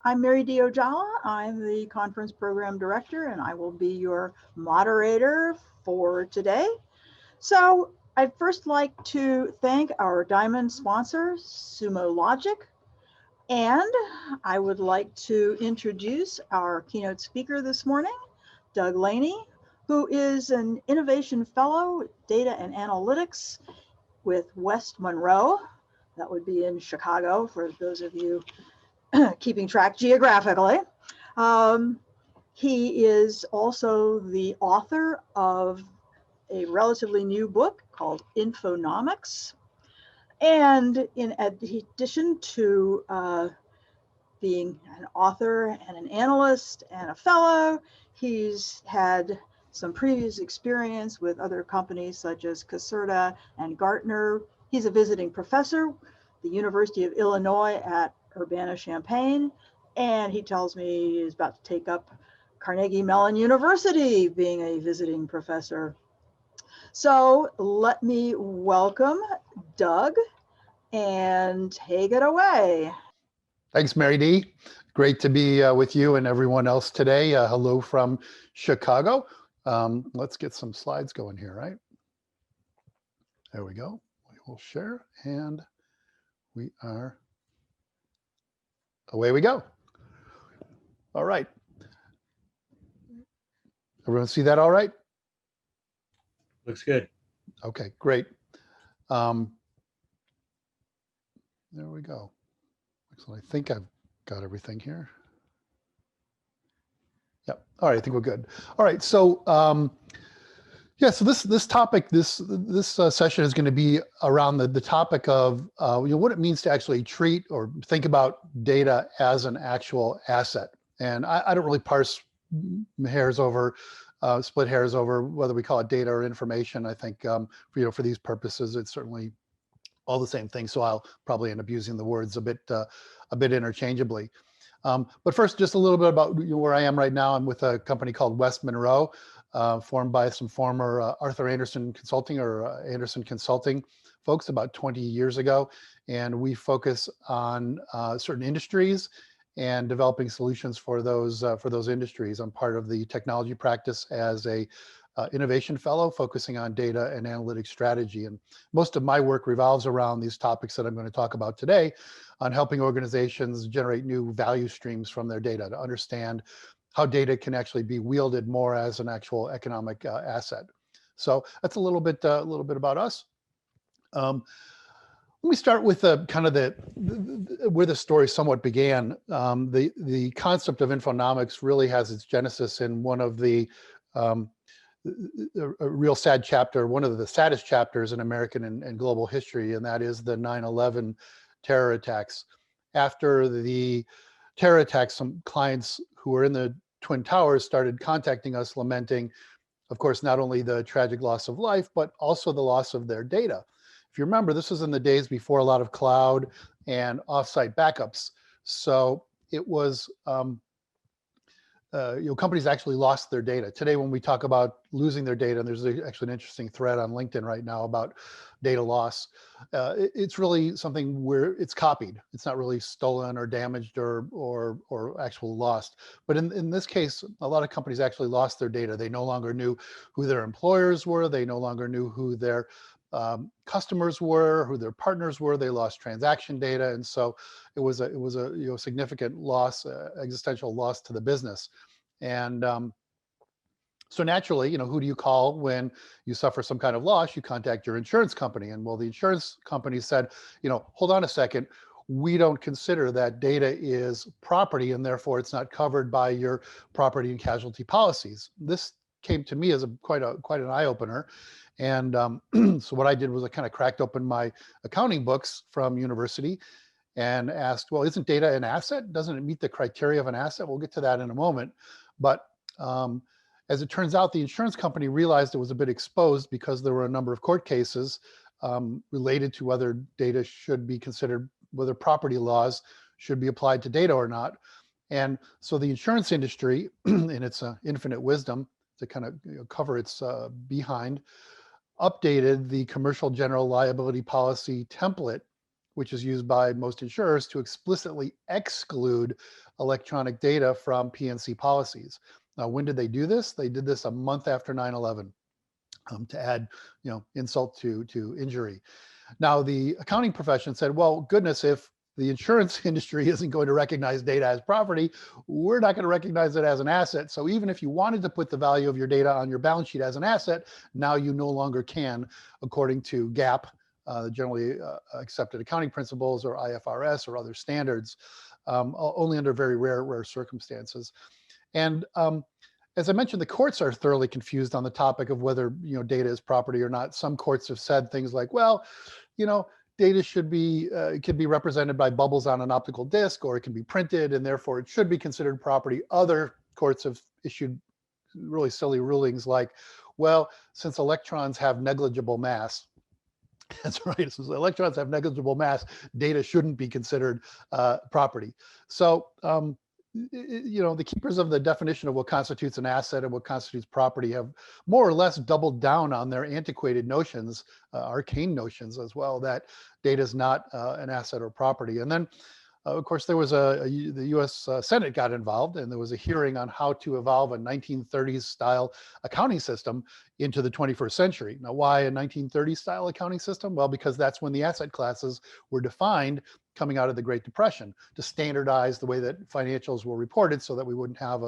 I'm Mary D. Ojala. I'm the conference program director, and I will be your moderator for today. So I'd first like to thank our diamond sponsor, Sumo Logic, and I would like to introduce our keynote speaker this morning, Doug Laney, who is an innovation fellow, data and analytics with West Monroe. That would be in Chicago for those of you keeping track geographically. Um, he is also the author of a relatively new book called Infonomics. And in addition to being an author and an analyst and a fellow, he's had some previous experience with other companies such as Caserta and Gartner. He's a visiting professor at the University of Illinois at Urbana-Champaign, and he tells me he's about to take up Carnegie Mellon University being a visiting professor. So let me welcome Doug and take it away. Thanks, Mary D. Great to be with you and everyone else today. Hello from Chicago. Let's get some slides going here, right? There we go. We will share and we are, away we go. All right. Everyone see that all right? Looks good. Okay, great. There we go. So I think I've got everything here. Yep. All right. I think we're good. All right. So yeah. So this topic, this session is going to be around the topic of what it means to actually treat or think about data as an actual asset. And I don't really parse hairs over, split hairs over whether we call it data or information. I think for these purposes, it's certainly all the same thing. So I'll probably end up using the words a bit interchangeably. But first, just a little bit about where I am right now. I'm with a company called West Monroe, formed by some former Arthur Andersen Consulting or Andersen Consulting folks about 20 years ago. And we focus on certain industries and developing solutions for those industries. I'm part of the technology practice as a innovation fellow focusing on data and analytics strategy. And most of my work revolves around these topics that I'm going to talk about today on helping organizations generate new value streams from their data to understand how data can actually be wielded more as an actual economic asset. So that's a little bit about us. Let me start with kind of where the story somewhat began. The concept of Infonomics really has its genesis in one of the a real sad chapter, one of the saddest chapters in American and global history, and that is the 9/11 terror attacks. After the terror attacks, some clients who were in the Twin Towers started contacting us, lamenting, of course, not only the tragic loss of life, but also the loss of their data. If you remember, this was in the days before a lot of cloud and offsite backups. So it was companies actually lost their data. Today, when we talk about losing their data, and there's actually an interesting thread on LinkedIn right now about data loss, it's really something where it's copied. It's not really stolen or damaged or actually lost. But in this case, a lot of companies actually lost their data. They no longer knew who their employers were. They no longer knew who their customers were, who their partners were. They lost transaction data, and so it was a significant loss, existential loss to the business. And so naturally, who do you call when you suffer some kind of loss? You contact your insurance company, and well, the insurance company said, hold on a second. We don't consider that data is property, and therefore it's not covered by your property and casualty policies. This came to me as quite an eye opener. And so what I did was I kind of cracked open my accounting books from university and asked, well, isn't data an asset? Doesn't it meet the criteria of an asset? We'll get to that in a moment. But as it turns out, the insurance company realized it was a bit exposed because there were a number of court cases related to whether data should be considered, whether property laws should be applied to data or not. And so the insurance industry, in its infinite wisdom, to kind of cover its behind, updated the commercial general liability policy template, which is used by most insurers, to explicitly exclude electronic data from PNC policies. Now, when did they do this? They did this a month after 9/11, to add, insult to injury. Now, the accounting profession said, well, goodness, if the insurance industry isn't going to recognize data as property, we're not going to recognize it as an asset. So even if you wanted to put the value of your data on your balance sheet as an asset, now you no longer can, according to GAAP, generally accepted accounting principles, or IFRS, or other standards, only under very rare circumstances. And as I mentioned, the courts are thoroughly confused on the topic of whether data is property or not. Some courts have said things like, well, data should be it can be represented by bubbles on an optical disc, or it can be printed, and therefore it should be considered property. Other courts have issued really silly rulings like, well, since electrons have negligible mass, that's right, since electrons have negligible mass, data shouldn't be considered property. So the keepers of the definition of what constitutes an asset and what constitutes property have more or less doubled down on their antiquated notions, arcane notions as well, that data is not an asset or property. And then, of course, there was the U.S. Senate got involved, and there was a hearing on how to evolve a 1930s style accounting system into the 21st century. Now, why a 1930s style accounting system? Well, because that's when the asset classes were defined coming out of the Great Depression, to standardize the way that financials were reported so that we wouldn't have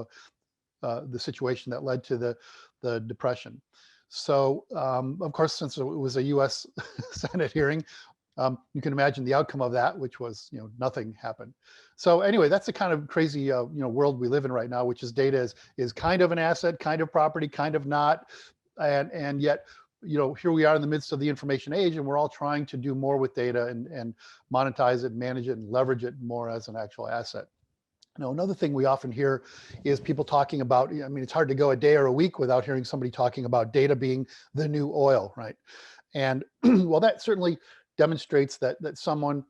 the situation that led to the Depression. So, of course, since it was a U.S. Senate hearing, you can imagine the outcome of that, which was, nothing happened. So anyway, that's the kind of crazy, world we live in right now, which is data is kind of an asset, kind of property, kind of not, and yet, here we are in the midst of the information age, and we're all trying to do more with data and monetize it, manage it, and leverage it more as an actual asset. Now, another thing we often hear is people talking about, it's hard to go a day or a week without hearing somebody talking about data being the new oil, right? And well, that certainly demonstrates that someone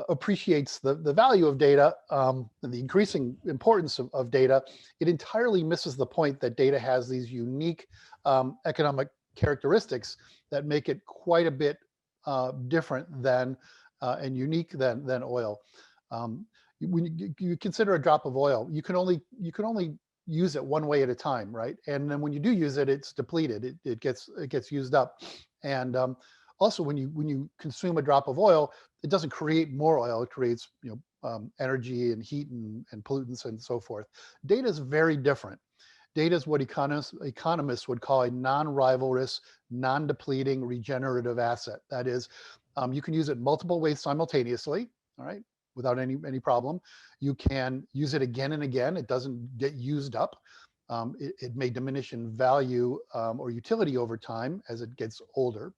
appreciates the value of data and the increasing importance of data. It entirely misses the point that data has these unique economic characteristics that make it quite a bit different than and unique than oil. When you consider a drop of oil, you can only use it one way at a time, right? And then when you do use it, it's depleted. It gets used up. And also, when you consume a drop of oil, it doesn't create more oil. It creates energy and heat and pollutants and so forth. Data is very different. Data is what economists would call a non-rivalrous, non-depleting, regenerative asset. That is, you can use it multiple ways simultaneously, all right, without any problem. You can use it again and again. It doesn't get used up. It may diminish in value or utility over time as it gets older.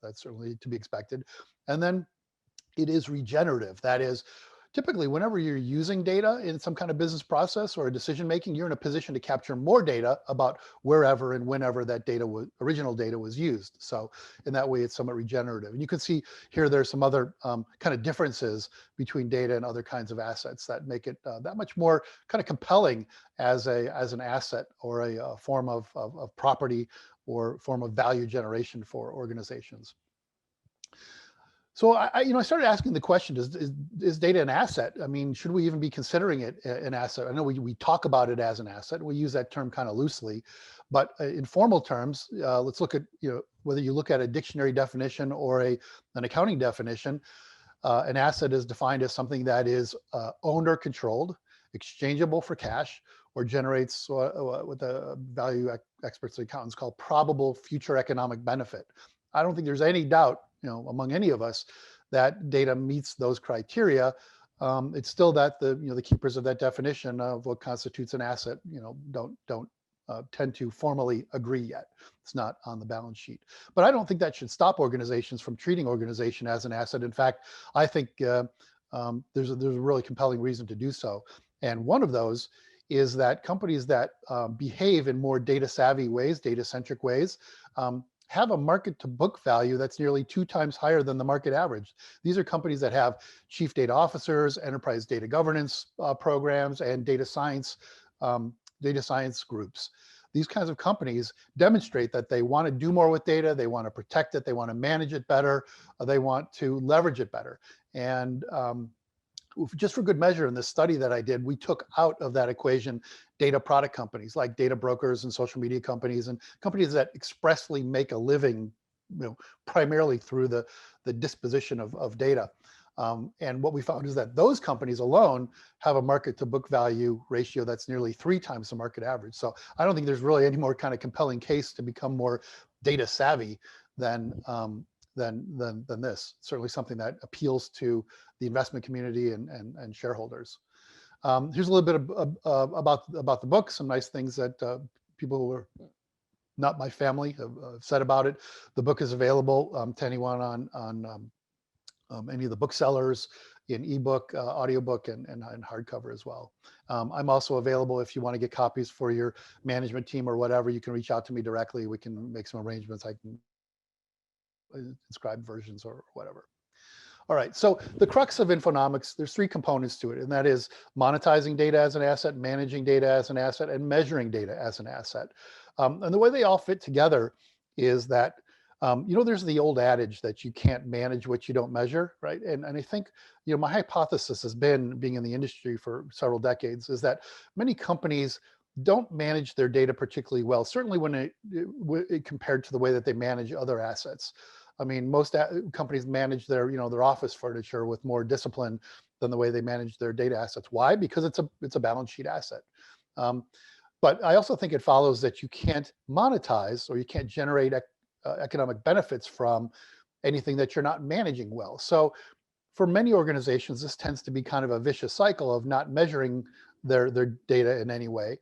That's certainly to be expected. And then it is regenerative. That is, typically, whenever you're using data in some kind of business process or a decision making, you're in a position to capture more data about wherever and whenever that original data was used. So in that way, it's somewhat regenerative. And you can see here there's some other kind of differences between data and other kinds of assets that make it that much more kind of compelling as an asset or a form of property or form of value generation for organizations. So I started asking the question: is data an asset? I mean, should we even be considering it an asset? I know we talk about it as an asset. We use that term kind of loosely, but in formal terms, let's look at whether you look at a dictionary definition or an accounting definition. An asset is defined as something that is owned or controlled, exchangeable for cash, or generates what the value experts and accountants call probable future economic benefit. I don't think there's any doubt, among any of us, that data meets those criteria. It's still that the keepers of that definition of what constitutes an asset, don't tend to formally agree yet. It's not on the balance sheet. But I don't think that should stop organizations from treating organization as an asset. In fact, I think there's a really compelling reason to do so. And one of those is that companies that behave in more data savvy ways, data centric ways, have a market to book value that's nearly 2 times higher than the market average. These are companies that have chief data officers, enterprise data governance programs, and data science groups. These kinds of companies demonstrate that they want to do more with data, they want to protect it, they want to manage it better, they want to leverage it better. And just for good measure, in this study that I did, we took out of that equation data product companies like data brokers and social media companies and companies that expressly make a living, primarily through the disposition of data. And what we found is that those companies alone have a market to book value ratio that's nearly 3 times the market average. So I don't think there's really any more kind of compelling case to become more data savvy than this. Certainly something that appeals to the investment community and shareholders. Here's a little bit about the book, some nice things that people who are not my family have said about it. The book is available to anyone on any of the booksellers, in ebook, audiobook, and hardcover as well. I'm also available if you want to get copies for your management team or whatever. You can reach out to me directly. We can make some arrangements. I can inscribe versions or whatever. All right, so the crux of Infonomics, there's 3 components to it, and that is monetizing data as an asset, managing data as an asset, and measuring data as an asset. And the way they all fit together is that, there's the old adage that you can't manage what you don't measure, right? And I think, my hypothesis has been, being in the industry for several decades, is that many companies don't manage their data particularly well, certainly when it compared to the way that they manage other assets. I mean, most companies manage their, their office furniture with more discipline than the way they manage their data assets. Why? Because it's a balance sheet asset. But I also think it follows that you can't monetize, or you can't generate economic benefits from anything that you're not managing well. So for many organizations, this tends to be kind of a vicious cycle of not measuring their data in any way.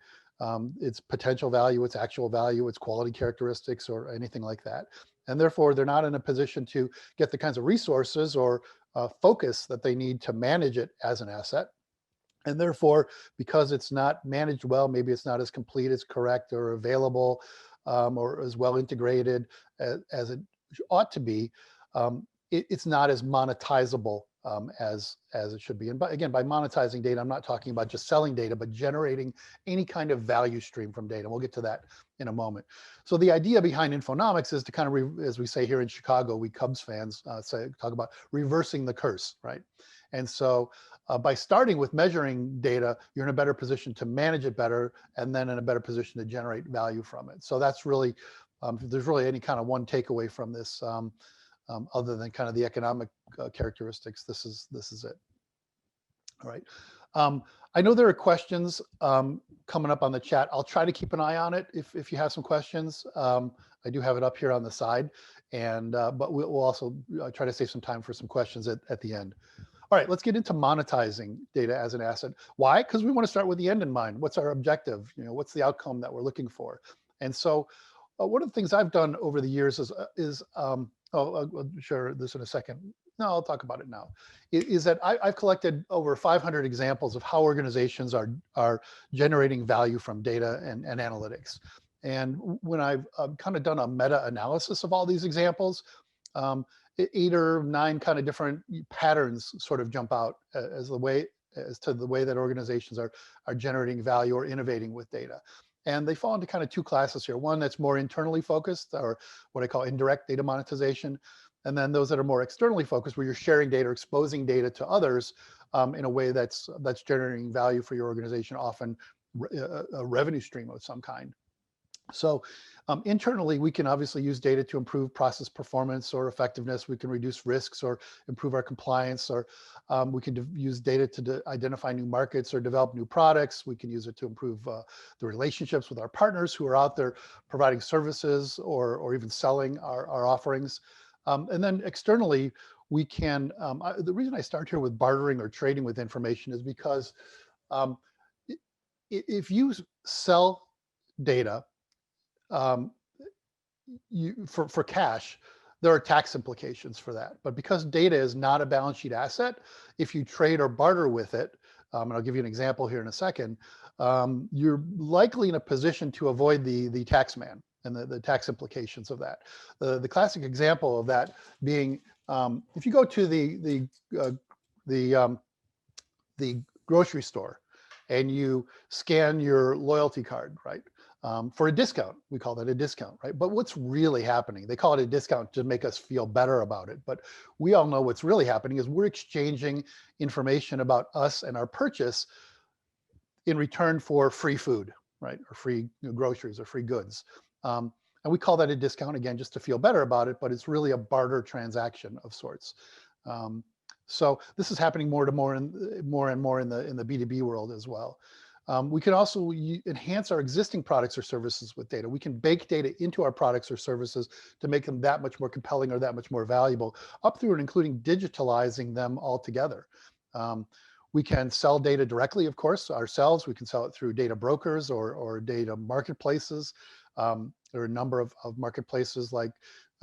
Its potential value, its actual value, its quality characteristics, or anything like that. And therefore, they're not in a position to get the kinds of resources or focus that they need to manage it as an asset. And therefore, because it's not managed well, maybe it's not as complete, as correct, or available, or as well integrated as it ought to be, it's not as monetizable as it should be. And again, by monetizing data, I'm not talking about just selling data, but generating any kind of value stream from data. We'll get to that in a moment. So the idea behind Infonomics is to kind of, as we say here in Chicago, we Cubs fans talk about reversing the curse, right? And so by starting with measuring data, you're in a better position to manage it better, and then in a better position to generate value from it. So that's really, if there's really any kind of one takeaway from this, other than kind of the economic characteristics, this is it. All right. I know there are questions coming up on the chat. I'll try to keep an eye on it if you have some questions. I do have it up here on the side, and but we'll also try to save some time for some questions at the end. All right, let's get into monetizing data as an asset. Why? Because we want to start with the end in mind. What's our objective? What's the outcome that we're looking for? And so one of the things I've done over the years is I'll share this in a second. No, I'll talk about it now. Is that I've collected over 500 examples of how organizations are generating value from data and analytics. And when I've kind of done a meta-analysis of all these examples, 8 or 9 kind of different patterns sort of jump out as to the way that organizations are generating value or innovating with data. And they fall into kind of 2 classes here. One that's more internally focused, or what I call indirect data monetization. And then those that are more externally focused, where you're sharing data or exposing data to others in a way that's generating value for your organization, often a revenue stream of some kind. So internally, we can obviously use data to improve process performance or effectiveness. We can reduce risks or improve our compliance, or we can use data to identify new markets or develop new products. We can use it to improve the relationships with our partners who are out there providing services or even selling our offerings. And then externally, we can, the reason I start here with bartering or trading with information is because if you sell data, for cash, there are tax implications for that. But because data is not a balance sheet asset, if you trade or barter with it, and I'll give you an example here in a second, you're likely in a position to avoid the tax man and the tax implications of that. The classic example of that being, if you go to the grocery store and you scan your loyalty card, right? for a discount. We call that a discount, right? But what's really happening? They call it a discount to make us feel better about it. But we all know what's really happening is we're exchanging information about us and our purchase in return for free food, right? Or free groceries or free goods. And we call that a discount, again, just to feel better about it, but it's really a barter transaction of sorts. So this is happening more and more in the B2B world as well. We can also enhance our existing products or services with data. We can bake data into our products or services to make them that much more compelling or that much more valuable, up through and including digitalizing them altogether. We can sell data directly, of course, ourselves. We can sell it through data brokers or data marketplaces. There are a number of marketplaces like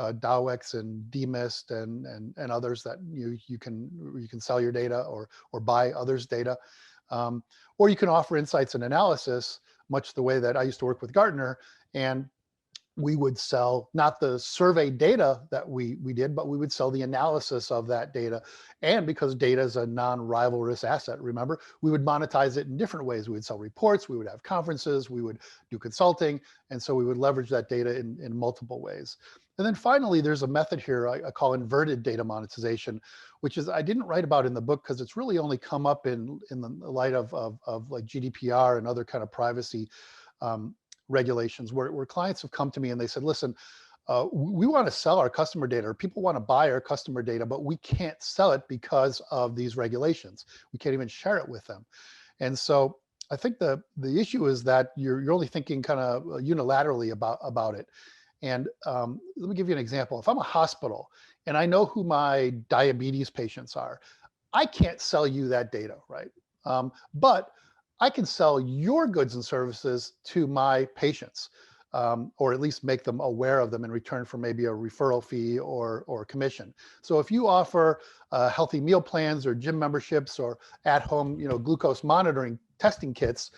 Dowex and DMist and others that you can sell your data or buy others' data. Or you can offer insights and analysis, much the way that I used to work with Gartner, and we would sell not the survey data that we did, but we would sell the analysis of that data. And because data is a non-rivalrous asset, remember, we would monetize it in different ways. We would sell reports, we would have conferences, we would do consulting. And so we would leverage that data in multiple ways. And then finally, there's a method here I call inverted data monetization, which is I didn't write about in the book because it's really only come up in the light of like GDPR and other kind of privacy regulations, where clients have come to me and they said, listen, we want to sell our customer data, or people want to buy our customer data, but we can't sell it because of these regulations. We can't even share it with them. And so I think the issue is that you're only thinking kind of unilaterally about it. And let me give you an example. If I'm a hospital and I know who my diabetes patients are, I can't sell you that data, right? But I can sell your goods and services to my patients, or at least make them aware of them in return for maybe a referral fee or commission. So if you offer healthy meal plans or gym memberships or at-home, glucose monitoring testing kits,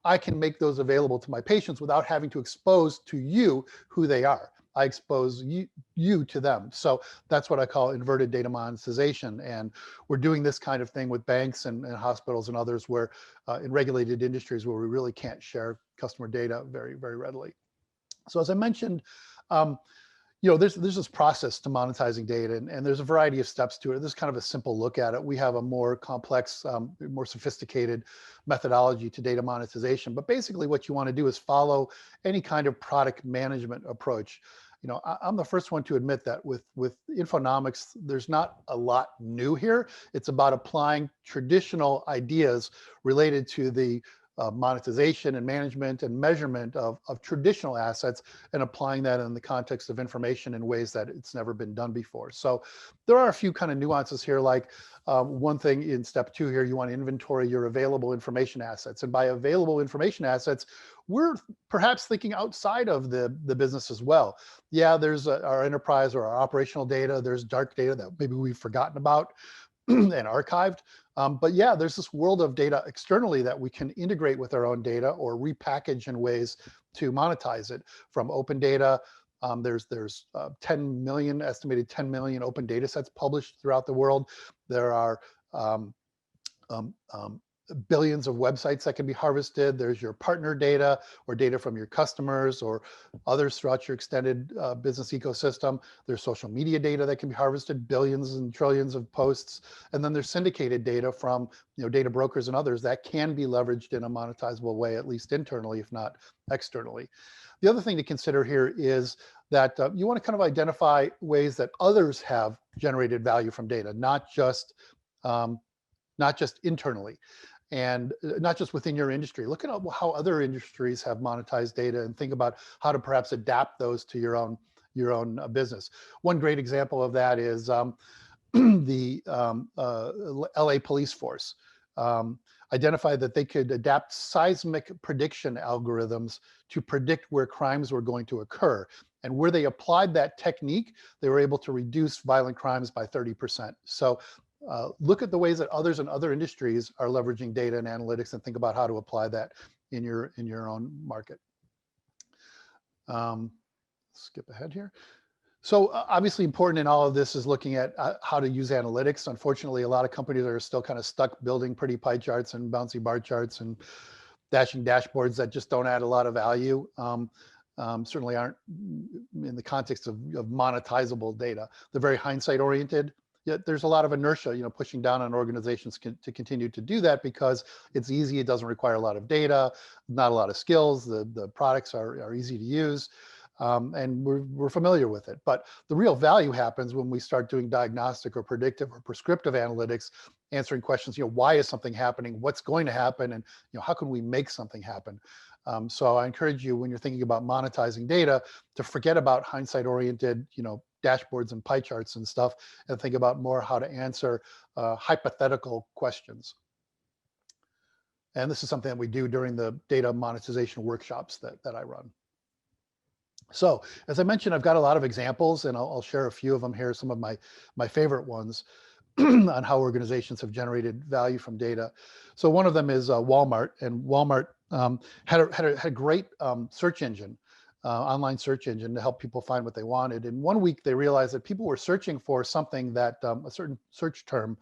I can make those available to my patients without having to expose to you who they are. I expose you to them. So that's what I call inverted data monetization. And we're doing this kind of thing with banks and hospitals and others where in regulated industries where we really can't share customer data very, very readily. So as I mentioned, there's this process to monetizing data, and there's a variety of steps to it. This is kind of a simple look at it. We have a more complex, more sophisticated methodology to data monetization. But basically what you want to do is follow any kind of product management approach. I'm the first one to admit that with Infonomics, there's not a lot new here. It's about applying traditional ideas related to the monetization and management and measurement of traditional assets and applying that in the context of information in ways that it's never been done before. So there are a few kind of nuances here, like one thing in step 2 here, you want to inventory your available information assets. And by available information assets, we're perhaps thinking outside of the business as well. Yeah, there's our enterprise or our operational data. There's dark data that maybe we've forgotten about and archived. But yeah, there's this world of data externally that we can integrate with our own data or repackage in ways to monetize it. From open data, there's 10 million, estimated 10 million open data sets published throughout the world. There are billions of websites that can be harvested. There's your partner data or data from your customers or others throughout your extended business ecosystem. There's social media data that can be harvested, billions and trillions of posts. And then there's syndicated data from data brokers and others that can be leveraged in a monetizable way, at least internally, if not externally. The other thing to consider here is that you want to kind of identify ways that others have generated value from data, not just internally. And not just within your industry. Look at how other industries have monetized data and think about how to perhaps adapt those to your own business. One great example of that is the LA police force identified that they could adapt seismic prediction algorithms to predict where crimes were going to occur. And where they applied that technique, they were able to reduce violent crimes by 30%. So look at the ways that others in other industries are leveraging data and analytics and think about how to apply that in your own market. Skip ahead here. So obviously important in all of this is looking at how to use analytics. Unfortunately, a lot of companies are still kind of stuck building pretty pie charts and bouncy bar charts and dashboards that just don't add a lot of value. Certainly aren't in the context of monetizable data. They're very hindsight oriented. Yet there's a lot of inertia, pushing down on organizations to continue to do that because it's easy. It doesn't require a lot of data, not a lot of skills. The products are easy to use, and we're familiar with it. But the real value happens when we start doing diagnostic or predictive or prescriptive analytics, answering questions. Why is something happening? What's going to happen? And how can we make something happen? So I encourage you, when you're thinking about monetizing data, to forget about hindsight-oriented, dashboards and pie charts and stuff, and think about more how to answer hypothetical questions. And this is something that we do during the data monetization workshops that I run. So as I mentioned, I've got a lot of examples, and I'll share a few of them here, some of my favorite ones on how organizations have generated value from data. So one of them is Walmart, and Walmart had a great search engine, online search engine, to help people find what they wanted. And one week they realized that people were searching for something that, a certain search term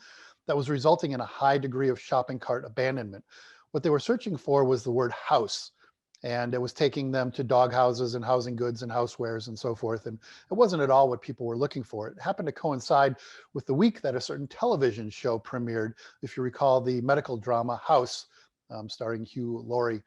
that was resulting in a high degree of shopping cart abandonment. What they were searching for was the word house. And it was taking them to dog houses and housing goods and housewares and so forth. And it wasn't at all what people were looking for. It happened to coincide with the week that a certain television show premiered, if you recall, the medical drama House, starring Hugh Laurie.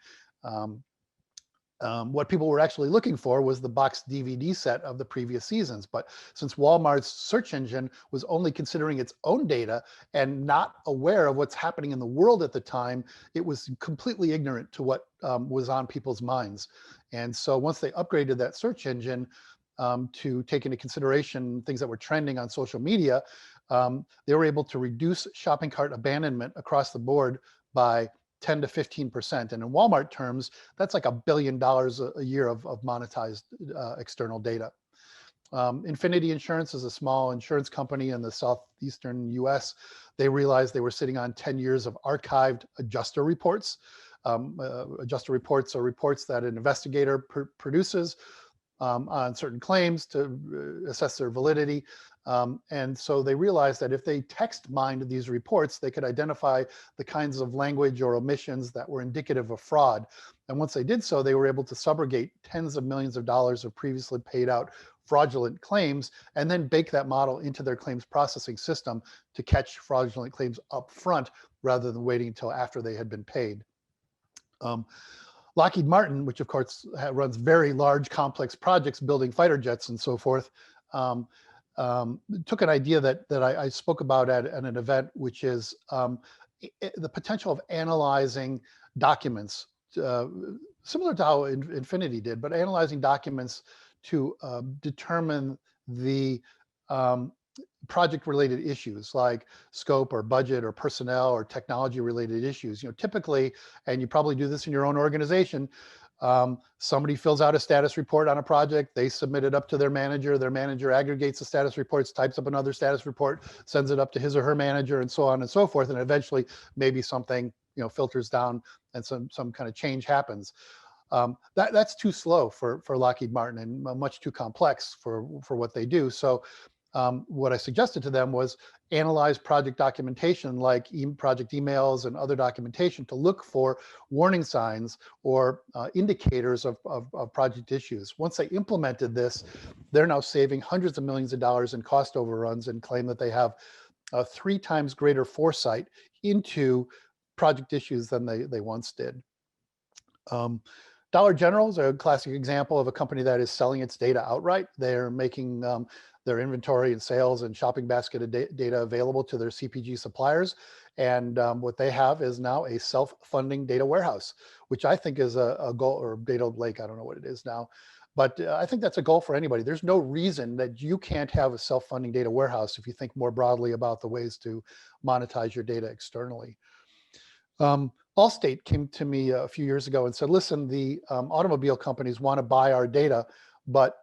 What people were actually looking for was the boxed DVD set of the previous seasons. But since Walmart's search engine was only considering its own data and not aware of what's happening in the world at the time, it was completely ignorant to what was on people's minds. And so once they upgraded that search engine to take into consideration things that were trending on social media, they were able to reduce shopping cart abandonment across the board by 10 to 15%. And in Walmart terms, that's like $1 billion a year of monetized external data. Infinity Insurance is a small insurance company in the southeastern US. They realized they were sitting on 10 years of archived adjuster reports. Adjuster reports are reports that an investigator produces on certain claims to assess their validity. And so they realized that if they text mined these reports, they could identify the kinds of language or omissions that were indicative of fraud. And once they did so, they were able to subrogate tens of millions of dollars of previously paid out fraudulent claims, and then bake that model into their claims processing system to catch fraudulent claims up front rather than waiting until after they had been paid. Lockheed Martin, which of course runs very large, complex projects, building fighter jets and so forth, took an idea that I spoke about at an event, which is the potential of analyzing documents, similar to how Infinity did, but analyzing documents to determine the project-related issues like scope or budget or personnel or technology-related issues. Typically, and you probably do this in your own organization, somebody fills out a status report on a project, they submit it up to their manager aggregates the status reports, types up another status report, sends it up to his or her manager, and so on and so forth, and eventually maybe something filters down and some kind of change happens. That's too slow for Lockheed Martin and much too complex for what they do. So what I suggested to them was analyze project documentation like project emails and other documentation to look for warning signs or indicators of project issues. Once they implemented this, they're now saving hundreds of millions of dollars in cost overruns and claim that they have 3 times greater foresight into project issues than they once did. Dollar General is a classic example of a company that is selling its data outright. They're making their inventory and sales and shopping basket of data available to their CPG suppliers. And what they have is now a self-funding data warehouse, which I think is a goal, or data lake, I don't know what it is now. But I think that's a goal for anybody. There's no reason that you can't have a self-funding data warehouse if you think more broadly about the ways to monetize your data externally. Allstate came to me a few years ago and said, listen, the automobile companies want to buy our data, but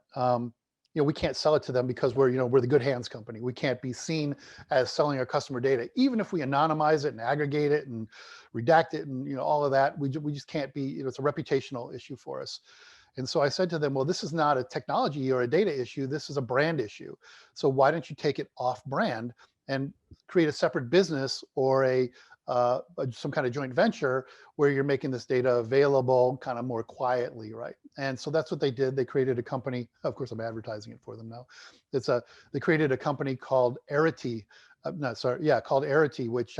we can't sell it to them because we're the good hands company. We can't be seen as selling our customer data. Even if we anonymize it and aggregate it and redact it and all of that, we just can't be, it's a reputational issue for us. And so I said to them, well, this is not a technology or a data issue. This is a brand issue. So why don't you take it off brand and create a separate business or a some kind of joint venture where you're making this data available kind of more quietly, right? And so that's what they did. They created a company. Of course, I'm advertising it for them now. They created a company called Arity, called Arity, which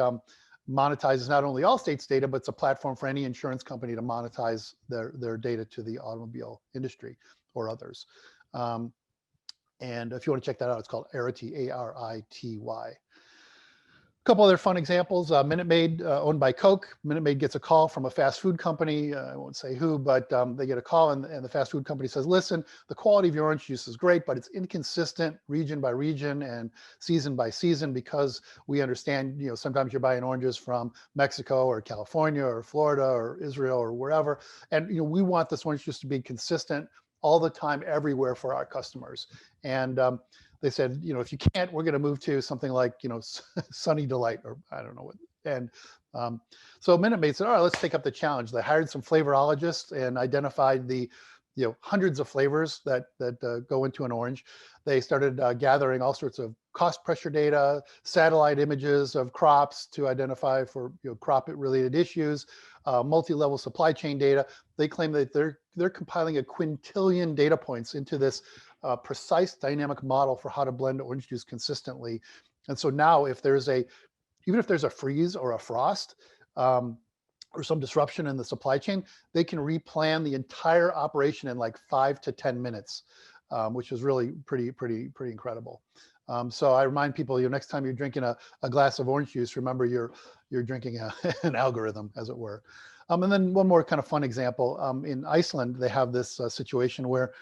monetizes not only Allstate's data, but it's a platform for any insurance company to monetize their data to the automobile industry or others. And if you want to check that out, it's called Arity, Arity. A couple other fun examples. Minute Maid, owned by Coke. Minute Maid gets a call from a fast food company. I won't say who, but they get a call and the fast food company says, listen, the quality of your orange juice is great, but it's inconsistent region by region and season by season because we understand, sometimes you're buying oranges from Mexico or California or Florida or Israel or wherever. And, we want this orange juice to be consistent all the time, everywhere for our customers. And they said, if you can't, we're going to move to something like, Sunny Delight, or I don't know what. And so Minute Maid said, all right, let's take up the challenge. They hired some flavorologists and identified the, hundreds of flavors that go into an orange. They started gathering all sorts of cost pressure data, satellite images of crops to identify for crop-related issues, multi-level supply chain data. They claim that they're compiling a quintillion data points into this precise dynamic model for how to blend orange juice consistently. And so now even if there's a freeze or a frost or some disruption in the supply chain, they can replan the entire operation in like 5 to 10 minutes, which is really pretty incredible. So I remind people, next time you're drinking a glass of orange juice, remember you're drinking an algorithm, as it were. And then one more kind of fun example. In Iceland, they have this situation where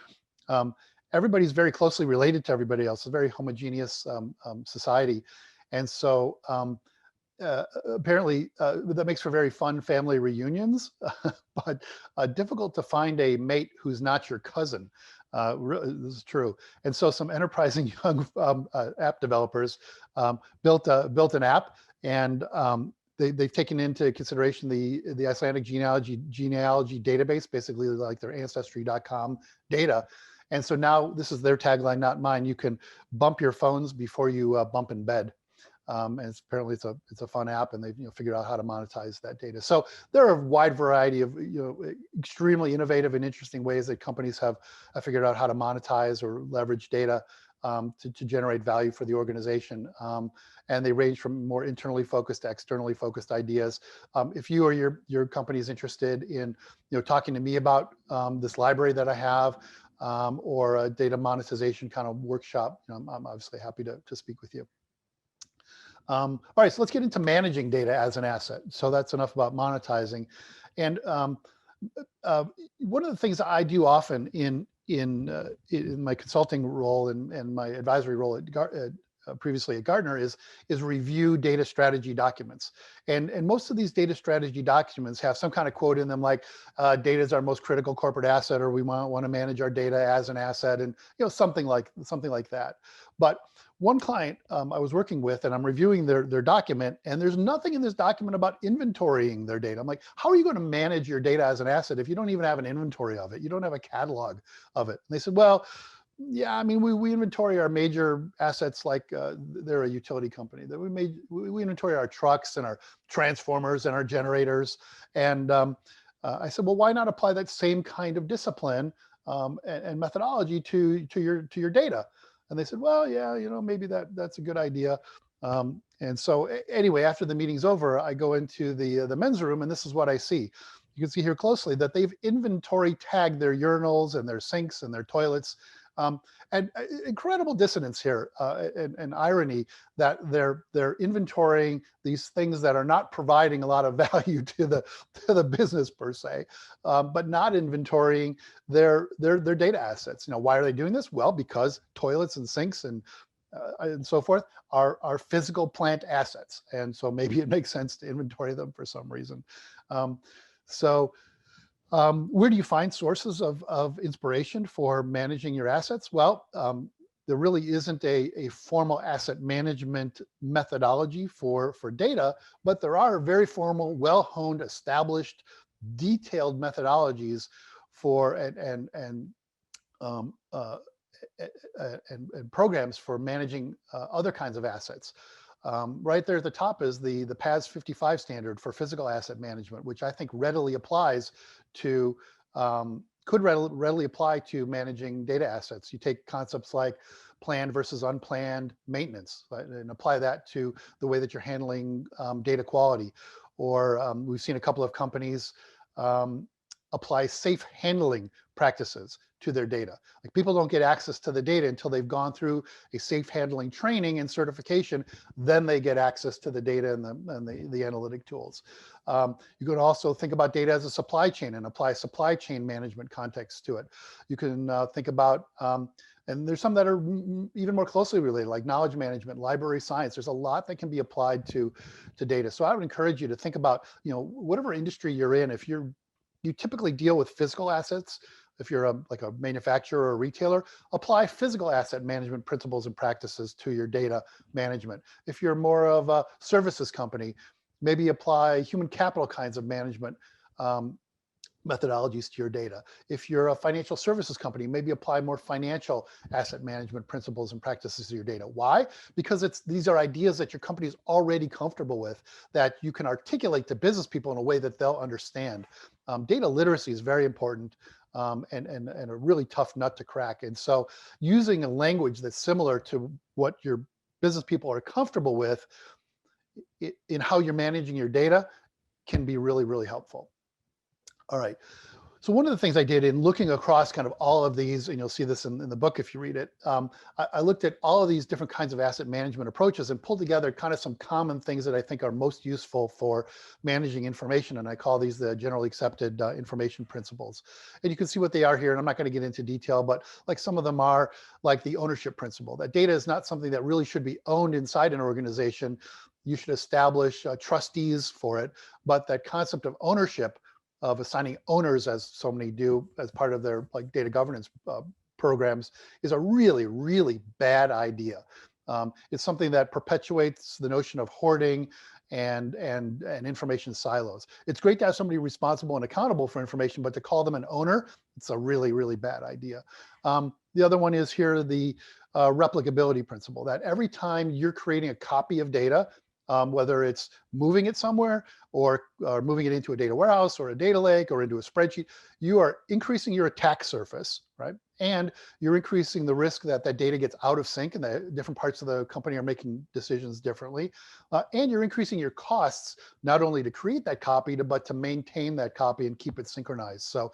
everybody's very closely related to everybody else. It's a very homogeneous society. And so apparently that makes for very fun family reunions, but difficult to find a mate who's not your cousin. This is true. And so some enterprising young app developers built an app, and they've taken into consideration the Icelandic genealogy database, basically like their ancestry.com data. And so now this is their tagline, not mine. You can bump your phones before you bump in bed. And apparently it's a fun app, and they've figured out how to monetize that data. So there are a wide variety of extremely innovative and interesting ways that companies have figured out how to monetize or leverage data to generate value for the organization. And they range from more internally focused to externally focused ideas. If you or your company is interested in talking to me about this library that I have, or a data monetization kind of workshop, I'm obviously happy to speak with you. All right, so let's get into managing data as an asset. So that's enough about monetizing. And one of the things I do often in my consulting role and my advisory role previously at Gartner is review data strategy documents. And most of these data strategy documents have some kind of quote in them like data is our most critical corporate asset, or we want to manage our data as an asset, and something like that. But one client I was working with, and I'm reviewing their document, and there's nothing in this document about inventorying their data. I'm like, how are you going to manage your data as an asset if you don't even have an inventory of it? You don't have a catalog of it. And they said, well, yeah, I mean, we inventory our major assets like they're a utility company. That we inventory our trucks and our transformers and our generators. And I said, well, why not apply that same kind of discipline and methodology to your data? And they said, well, yeah, maybe that's a good idea. And so anyway, after the meeting's over, I go into the men's room, and this is what I see. You can see here closely that they've inventory tagged their urinals and their sinks and their toilets. And incredible dissonance here and irony that they're inventorying these things that are not providing a lot of value to the business per se, but not inventorying their data assets. Why are they doing this? Well, because toilets and sinks and so forth are physical plant assets, and so maybe it makes sense to inventory them for some reason. Where do you find sources of inspiration for managing your assets? Well, there really isn't a formal asset management methodology for data, but there are very formal, well-honed, established, detailed methodologies for and programs for managing other kinds of assets. Right there at the top is the PAS 55 standard for physical asset management, which I think readily applies to, could readily apply to managing data assets. You take concepts like planned versus unplanned maintenance, right, and apply that to the way that you're handling data quality. Or we've seen a couple of companies apply safe handling practices to their data. Like, people don't get access to the data until they've gone through a safe handling training and certification. Then they get access to the data and the analytic tools. You can also think about data as a supply chain and apply supply chain management context to it. You can think about, and there's some that are even more closely related, like knowledge management, library science. There's a lot that can be applied to data. So I would encourage you to think about, whatever industry you're in, if you typically deal with physical assets. If you're like a manufacturer or a retailer, apply physical asset management principles and practices to your data management. If you're more of a services company, maybe apply human capital kinds of management methodologies to your data. If you're a financial services company, maybe apply more financial asset management principles and practices to your data. Why? Because these are ideas that your company is already comfortable with, that you can articulate to business people in a way that they'll understand. Data literacy is very important, and a really tough nut to crack. And so using a language that's similar to what your business people are comfortable with in how you're managing your data can be really, really helpful. All right. So one of the things I did in looking across kind of all of these, and you'll see this in the book if you read it, I looked at all of these different kinds of asset management approaches and pulled together kind of some common things that I think are most useful for managing information. And I call these the generally accepted information principles. And you can see what they are here. And I'm not going to get into detail, but like some of them are like the ownership principle, that data is not something that really should be owned inside an organization. You should establish trustees for it, but that concept of ownership, of assigning owners, as so many do as part of their like data governance programs, is a really, really bad idea. It's something that perpetuates the notion of hoarding and information silos. It's great to have somebody responsible and accountable for information, but to call them an owner, it's a really, really bad idea. The other one is here, the replicability principle, that every time you're creating a copy of data, whether it's moving it somewhere or moving it into a data warehouse or a data lake or into a spreadsheet, you are increasing your attack surface, right? And you're increasing the risk that that data gets out of sync and that different parts of the company are making decisions differently. And you're increasing your costs, not only to create that copy, but to maintain that copy and keep it synchronized. So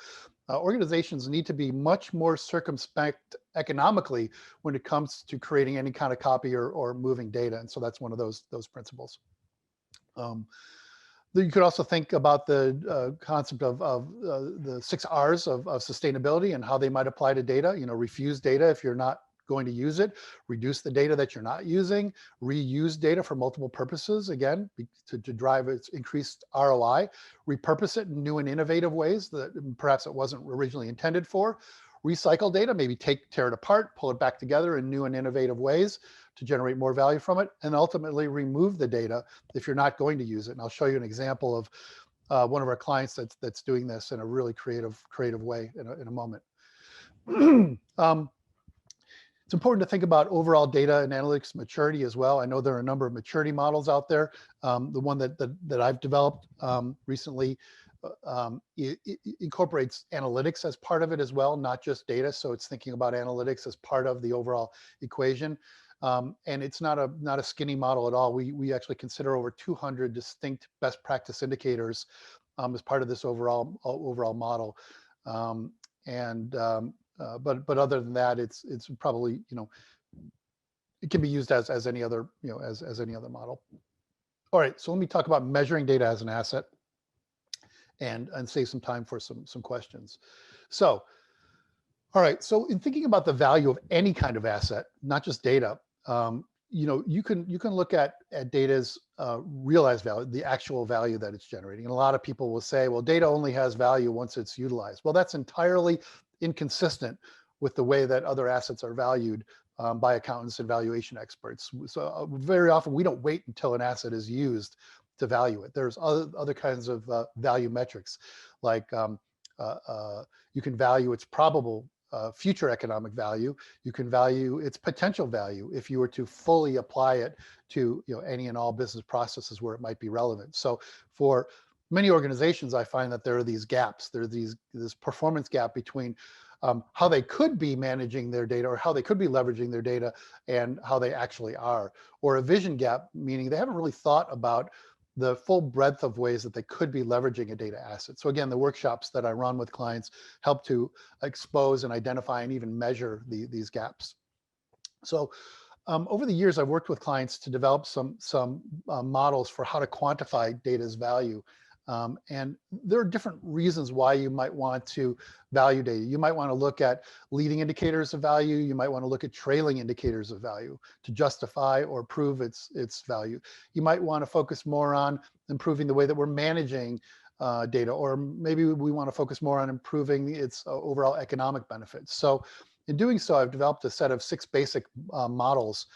organizations need to be much more circumspect economically when it comes to creating any kind of copy or moving data. And so that's one of those principles. You could also think about the concept of the 6 R's of sustainability and how they might apply to data. Refuse data if you're not going to use it, reduce the data that you're not using, reuse data for multiple purposes, again, to drive its increased ROI, repurpose it in new and innovative ways that perhaps it wasn't originally intended for, recycle data, maybe tear it apart, pull it back together in new and innovative ways to generate more value from it, and ultimately remove the data if you're not going to use it. And I'll show you an example of one of our clients that's doing this in a really creative way in a moment. It's important to think about overall data and analytics maturity as well. I know there are a number of maturity models out there. The one that I've developed recently it incorporates analytics as part of it as well, not just data. So it's thinking about analytics as part of the overall equation. And it's not a skinny model at all. We actually consider over 200 distinct best practice indicators as part of this overall model. But other than that, it's probably, it can be used as any other, as any other model. All right, so let me talk about measuring data as an asset and save some time for some questions. So, all right, so in thinking about the value of any kind of asset, not just data, you can look at data's realized value, the actual value that it's generating. And a lot of people will say, well, data only has value once it's utilized. Well, that's entirely inconsistent with the way that other assets are valued by accountants and valuation experts. So very often we don't wait until an asset is used to value it. There's other kinds of value metrics, like you can value its probable future economic value. You can value its potential value if you were to fully apply it to any and all business processes where it might be relevant. So for many organizations, I find that there are these gaps. There's this performance gap between how they could be managing their data or how they could be leveraging their data and how they actually are. Or a vision gap, meaning they haven't really thought about the full breadth of ways that they could be leveraging a data asset. So again, the workshops that I run with clients help to expose and identify and even measure these gaps. So over the years, I've worked with clients to develop some models for how to quantify data's value. And there are different reasons why you might want to value data. You might want to look at leading indicators of value. You might want to look at trailing indicators of value to justify or prove its value. You might want to focus more on improving the way that we're managing data, or maybe we want to focus more on improving its overall economic benefits. So in doing so, I've developed a set of 6 basic models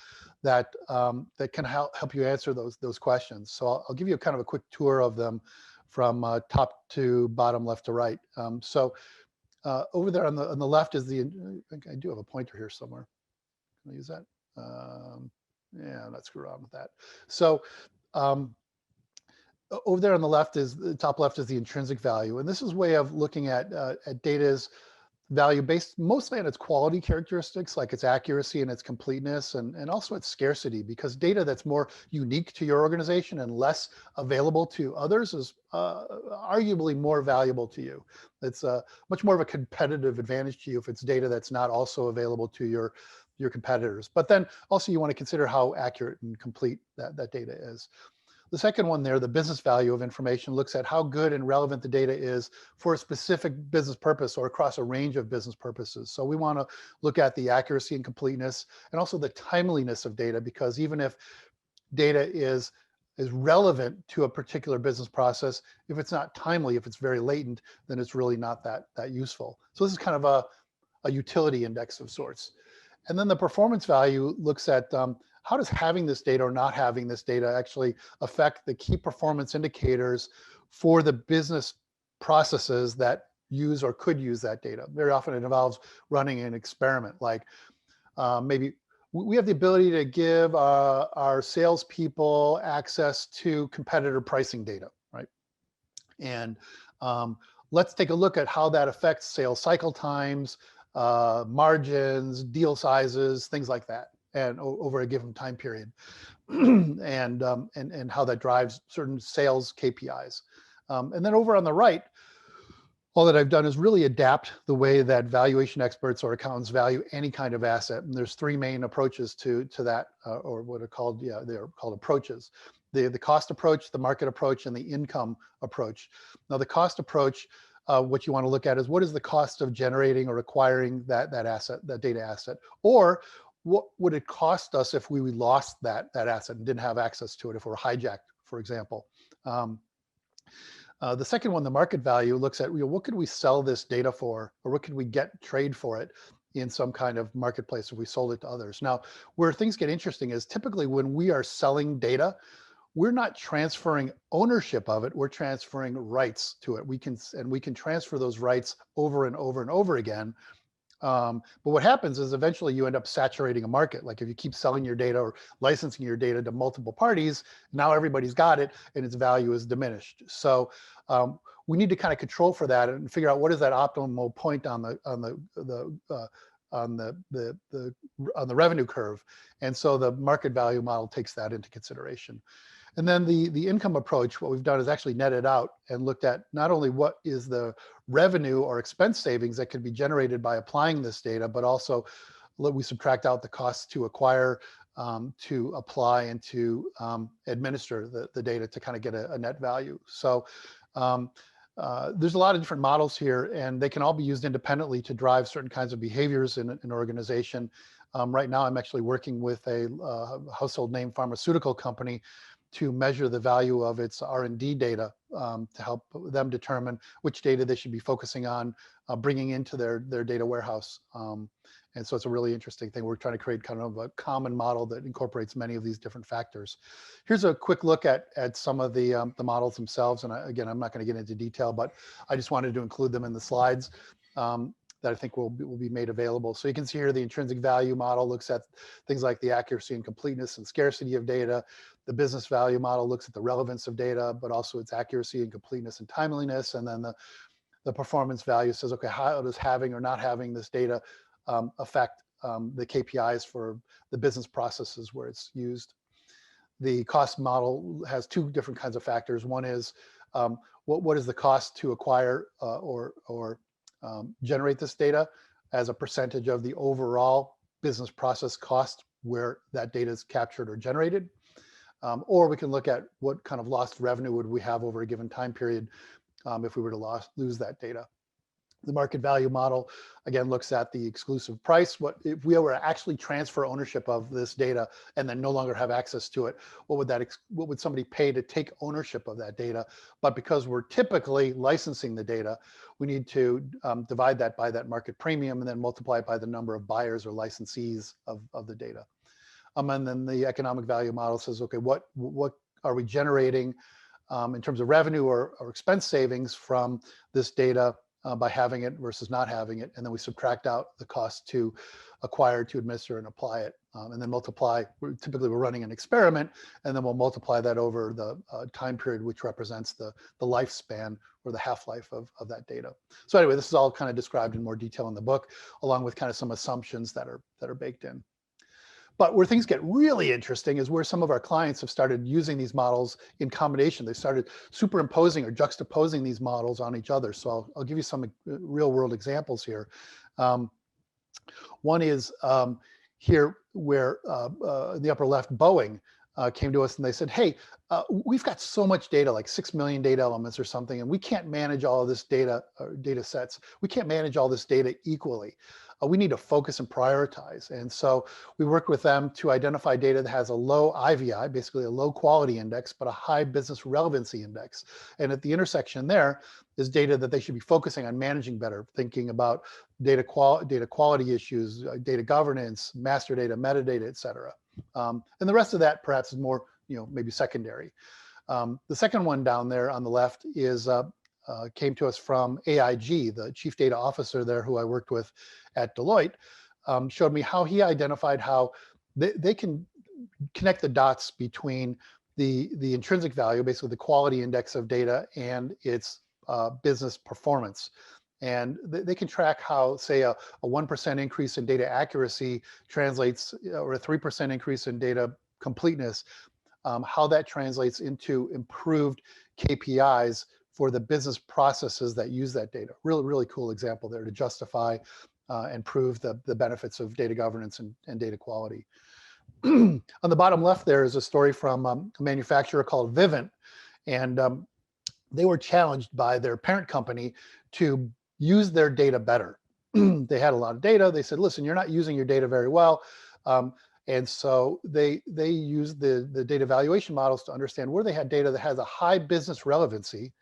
that can help you answer those questions. So I'll give you kind of a quick tour of them from top to bottom, left to right. So over there on the left is I think I do have a pointer here somewhere. Can I use that? Yeah, let's screw around with that. So over there on the left is the top left is the intrinsic value, and this is a way of looking at data's value based mostly on its quality characteristics, like its accuracy and its completeness, and also its scarcity, because data that's more unique to your organization and less available to others is arguably more valuable to you. It's much more of a competitive advantage to you if it's data that's not also available to your competitors. But then also you want to consider how accurate and complete that data is. The second one there, the business value of information, looks at how good and relevant the data is for a specific business purpose or across a range of business purposes. So we want to look at the accuracy and completeness and also the timeliness of data, because even if data is relevant to a particular business process, if it's not timely, if it's very latent, then it's really not that useful. So this is kind of a utility index of sorts. And then the performance value looks at how does having this data or not having this data actually affect the key performance indicators for the business processes that use or could use that data. Very often it involves running an experiment, like maybe we have the ability to give our salespeople access to competitor pricing data, right? And let's take a look at how that affects sales cycle times, margins, deal sizes, things like that, and over a given time period, and how that drives certain sales KPIs. And then over on the right, all that I've done is really adapt the way that valuation experts or accountants value any kind of asset. And there's 3 main approaches to that, or what are called, they're called approaches. The cost approach, the market approach, and the income approach. Now the cost approach, what you want to look at is what is the cost of generating or acquiring that asset, that data asset, or what would it cost us if we lost that asset and didn't have access to it, if we're hijacked, for example. The second one, the market value, looks at what could we sell this data for, or what could we trade for it in some kind of marketplace if we sold it to others. Now, where things get interesting is typically when we are selling data, we're not transferring ownership of it, we're transferring rights to it. We can transfer those rights over and over and over again. But what happens is eventually you end up saturating a market. Like if you keep selling your data or licensing your data to multiple parties, now everybody's got it and its value is diminished. So we need to kind of control for that and figure out what is that optimal point on the revenue curve. And so the market value model takes that into consideration. And then the income approach, what we've done is actually netted out and looked at not only what is the revenue or expense savings that can be generated by applying this data, but also we subtract out the costs to acquire, to apply, and to administer the data to kind of get a net value. So there's a lot of different models here, and they can all be used independently to drive certain kinds of behaviors in an organization. Right now, I'm actually working with a household name pharmaceutical company to measure the value of its R&D data, to help them determine which data they should be focusing on bringing into their data warehouse. And so it's a really interesting thing. We're trying to create kind of a common model that incorporates many of these different factors. Here's a quick look at some of the models themselves. And again, I'm not going to get into detail, but I just wanted to include them in the slides. that I think will be made available. So you can see here the intrinsic value model looks at things like the accuracy and completeness and scarcity of data. The business value model looks at the relevance of data, but also its accuracy and completeness and timeliness. And then the performance value says, okay, how does having or not having this data affect the KPIs for the business processes where it's used. The cost model has two different kinds of factors. One is what is the cost to acquire or generate this data as a percentage of the overall business process cost where that data is captured or generated. Or we can look at what kind of lost revenue would we have over a given time period if we were to lose that data. The market value model, again, looks at the exclusive price. What if we were to actually transfer ownership of this data and then no longer have access to it? What would somebody pay to take ownership of that data? But because we're typically licensing the data, we need to divide that by that market premium and then multiply it by the number of buyers or licensees of the data. And then the economic value model says, okay, what are we generating in terms of revenue or expense savings from this data by having it versus not having it, and then we subtract out the cost to acquire, to administer, and apply it, and then multiply. Typically, we're running an experiment, and then we'll multiply that over the time period, which represents the lifespan or the half-life of that data. So anyway, this is all kind of described in more detail in the book, along with kind of some assumptions that are baked in. But where things get really interesting is where some of our clients have started using these models in combination. They started superimposing or juxtaposing these models on each other. So I'll give you some real world examples here. One is here where in the upper left, Boeing came to us and they said, hey, we've got so much data, like 6 million data elements or something, and we can't manage all of this data sets. We can't manage all this data equally. We need to focus and prioritize. And so we worked with them to identify data that has a low IVI, basically a low quality index, but a high business relevancy index. And at the intersection there is data that they should be focusing on managing better, thinking about data quality issues, data governance, master data, metadata, et cetera. And the rest of that perhaps is more, maybe secondary. The second one down there on the left is came to us from AIG, the chief data officer there who I worked with at Deloitte, showed me how he identified how they can connect the dots between the intrinsic value, basically the quality index of data, and its business performance. And they can track how, say, a 1% increase in data accuracy translates, or a 3% increase in data completeness, how that translates into improved KPIs for the business processes that use that data. Really, really cool example there to justify and prove the benefits of data governance and data quality. On the bottom left there is a story from a manufacturer called Vivint, and they were challenged by their parent company to use their data better. They had a lot of data. They said, listen, you're not using your data very well. And so they used the data valuation models to understand where they had data that has a high business relevancy,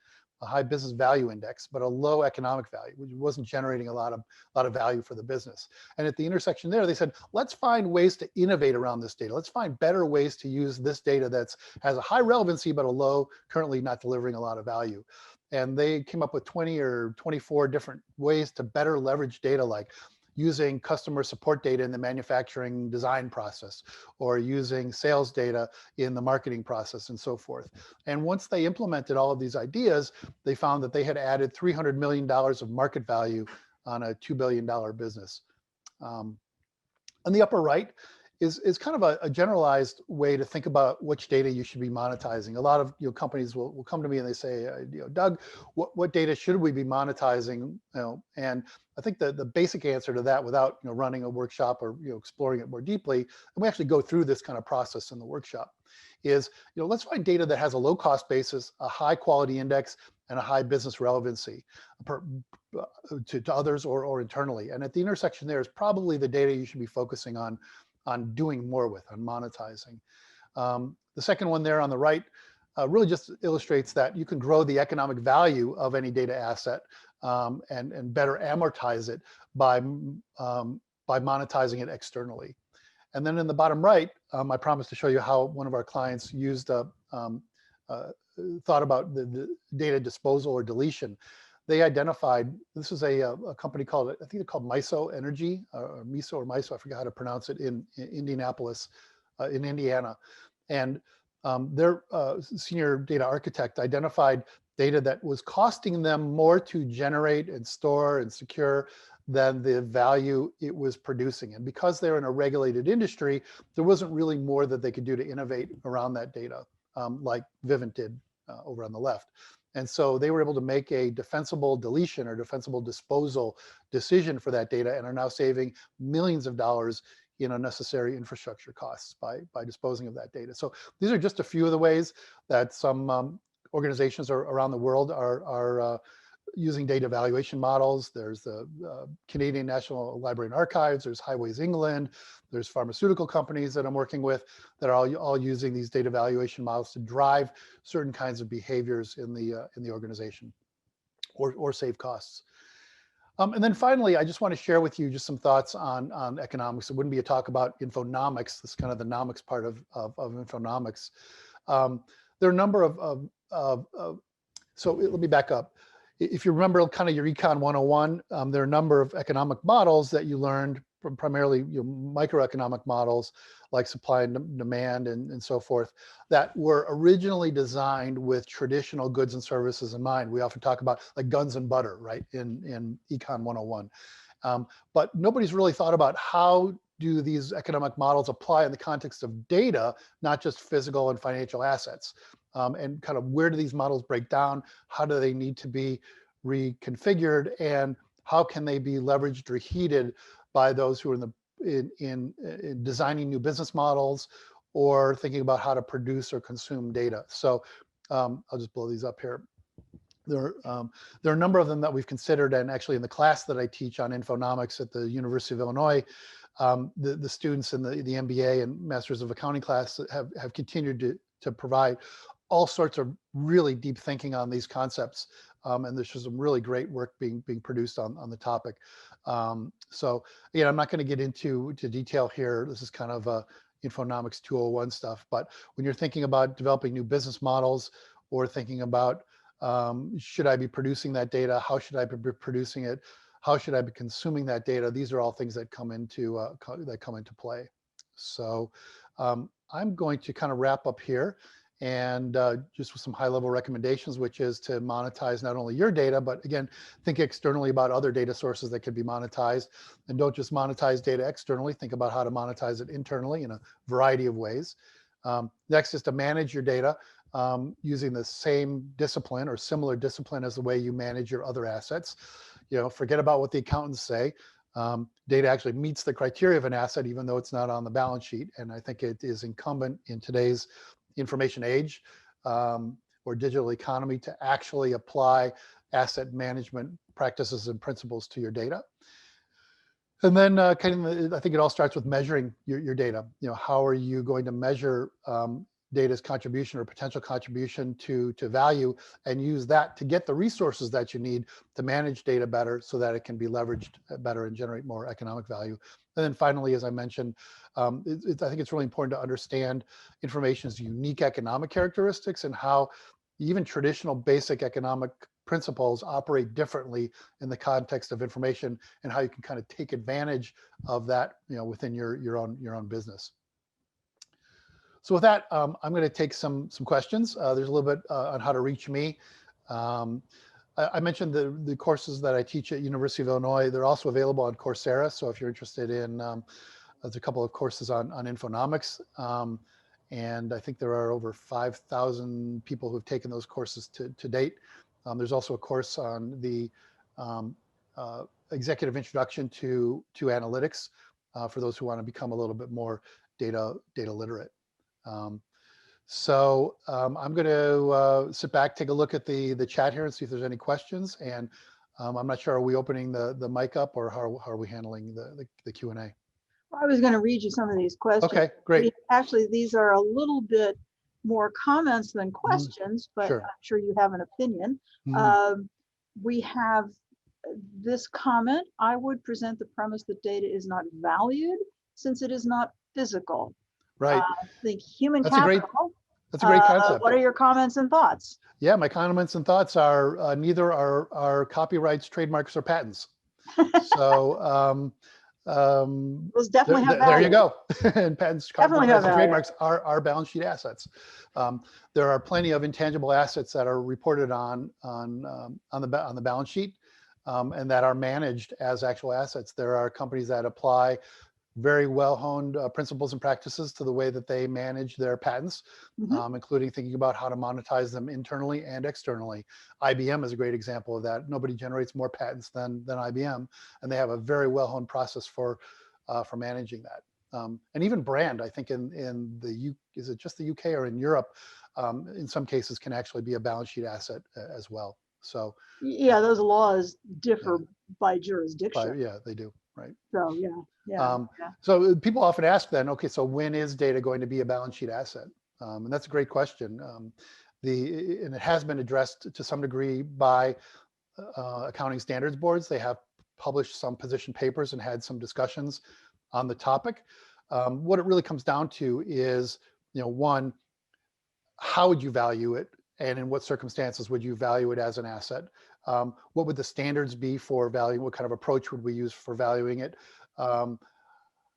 a high business value index, but a low economic value, which wasn't generating a lot of value for the business. And at the intersection there, they said, let's find ways to innovate around this data. Let's find better ways to use this data has a high relevancy, but a low, currently not delivering a lot of value. And they came up with 20 or 24 different ways to better leverage data, like using customer support data in the manufacturing design process, or using sales data in the marketing process, and so forth. And once they implemented all of these ideas, they found that they had added $300 million of market value on a $2 billion business. On the upper right is kind of a generalized way to think about which data you should be monetizing. A lot of companies will come to me and they say, Doug, what data should we be monetizing? And I think the basic answer to that, without running a workshop or exploring it more deeply, and we actually go through this kind of process in the workshop, is let's find data that has a low cost basis, a high quality index, and a high business relevancy to others or internally. And at the intersection there is probably the data you should be focusing on doing more with, on monetizing. The second one there on the right really just illustrates that you can grow the economic value of any data asset and better amortize it by monetizing it externally. And then in the bottom right, I promised to show you how one of our clients used thought about the data disposal or deletion. they identified, this is a company called, I think they're called MISO Energy, or MISO, I forgot how to pronounce it, in Indianapolis, in Indiana. And their senior data architect identified data that was costing them more to generate and store and secure than the value it was producing. And because they're in a regulated industry, there wasn't really more that they could do to innovate around that data, like Vivint did over on the left. And so they were able to make a defensible deletion or defensible disposal decision for that data, and are now saving millions of dollars in unnecessary infrastructure costs by disposing of that data. So these are just a few of the ways that some organizations around the world are using data evaluation models. There's the Canadian National Library and Archives, there's Highways England, there's pharmaceutical companies that I'm working with that are all using these data evaluation models to drive certain kinds of behaviors in the organization or save costs. And then finally, I just want to share with you just some thoughts on economics. It wouldn't be a talk about Infonomics. This is kind of the nomics part of Infonomics. There are a number so let me back up. If you remember kind of your Econ 101, there are a number of economic models that you learned from primarily microeconomic models like supply and demand and so forth that were originally designed with traditional goods and services in mind. We often talk about like guns and butter, right, in Econ 101. But nobody's really thought about how do these economic models apply in the context of data, not just physical and financial assets. And kind of where do these models break down? How do they need to be reconfigured? And how can they be leveraged or heated by those who are in designing new business models or thinking about how to produce or consume data? So I'll just blow these up here. There are a number of them that we've considered, and actually in the class that I teach on Infonomics at the University of Illinois, the students in the MBA and Masters of Accounting class have continued to provide all sorts of really deep thinking on these concepts. And there's just some really great work being produced on the topic. So again, I'm not going to get into detail here. This is kind of Infonomics 201 stuff. But when you're thinking about developing new business models or thinking about should I be producing that data? How should I be producing it? How should I be consuming that data? These are all things that come into play. So I'm going to kind of wrap up here. And just with some high-level recommendations, which is to monetize not only your data, but again, think externally about other data sources that could be monetized. And don't just monetize data externally, think about how to monetize it internally in a variety of ways. Next is to manage your data using the same discipline or similar discipline as the way you manage your other assets. Forget about what the accountants say. Data actually meets the criteria of an asset, even though it's not on the balance sheet. And I think it is incumbent in today's information age or digital economy to actually apply asset management practices and principles to your data. And then I think it all starts with measuring your data. How are you going to measure data's contribution or potential contribution to value, and use that to get the resources that you need to manage data better so that it can be leveraged better and generate more economic value. And then finally, as I mentioned, I think it's really important to understand information's unique economic characteristics and how even traditional basic economic principles operate differently in the context of information, and how you can kind of take advantage of that, within your own business. So with that, I'm going to take some questions. There's a little bit on how to reach me. I mentioned the courses that I teach at University of Illinois. They're also available on Coursera. So if you're interested in, there's a couple of courses on Infonomics. And I think there are over 5,000 people who've taken those courses to date. There's also a course on the executive introduction to analytics for those who want to become a little bit more data literate. So I'm going to sit back, take a look at the chat here and see if there's any questions. And I'm not sure, are we opening the mic up, or how are we handling the Q&A? Well, I was going to read you some of these questions. Okay, great. Actually, these are a little bit more comments than questions, but Sure. I'm sure you have an opinion. We have this comment: I would present the premise that data is not valued since it is not physical. Right. I think human That's a great. capital. That's a great concept. What are your comments and thoughts? Yeah, my comments and thoughts are neither are copyrights, trademarks, or patents. So Those definitely have there you value. go. And patents, Definitely have copyrights, and value. trademarks are balance sheet assets. There are plenty of intangible assets that are reported on the balance sheet, and that are managed as actual assets. There are companies that apply very well-honed principles and practices to the way that they manage their patents, including thinking about how to monetize them internally and externally. IBM is a great example of that. Nobody generates more patents than IBM, and they have a very well-honed process for managing that. And even brand, I think in the is it just the UK or in Europe, in some cases can actually be a balance sheet asset as well. So yeah, those laws differ by jurisdiction. yeah, they do, right? So yeah. So people often ask then, okay, so when is data going to be a balance sheet asset? And that's a great question. And it has been addressed to some degree by accounting standards boards. They have published some position papers and had some discussions on the topic. What it really comes down to is, one, how would you value it? And in what circumstances would you value it as an asset? What would the standards be for valuing? What kind of approach would we use for valuing it?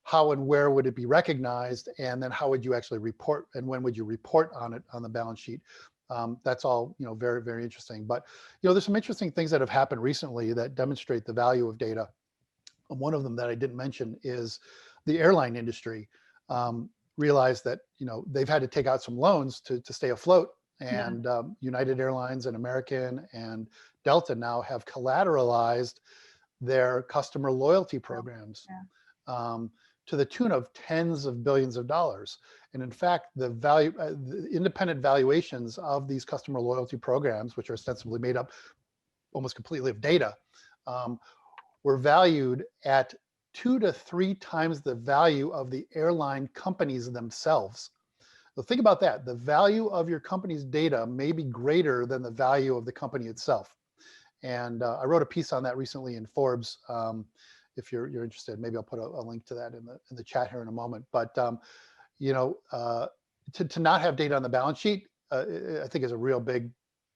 How and where would it be recognized? And then how would you actually report, and when would you report on it on the balance sheet? That's all, very, very interesting. But, there's some interesting things that have happened recently that demonstrate the value of data. And one of them that I didn't mention is the airline industry realized that, they've had to take out some loans to stay afloat. And United Airlines and American and Delta now have collateralized their customer loyalty programs to the tune of tens of billions of dollars. And in fact, the independent valuations of these customer loyalty programs, which are ostensibly made up almost completely of data, were valued at 2 to 3 times the value of the airline companies themselves. So think about that. The value of your company's data may be greater than the value of the company itself. And I wrote a piece on that recently in Forbes. If you're interested, maybe I'll put a link to that in the chat here in a moment. But to not have data on the balance sheet, I think is a real big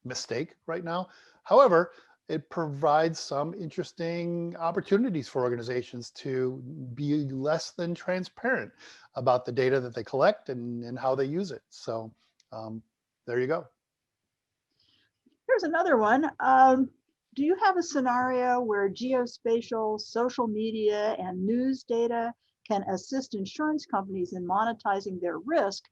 mistake right now. However, it provides some interesting opportunities for organizations to be less than transparent about the data that they collect and how they use it. So there you go. Here's another one. Do you have a scenario where geospatial, social media, and news data can assist insurance companies in monetizing their risk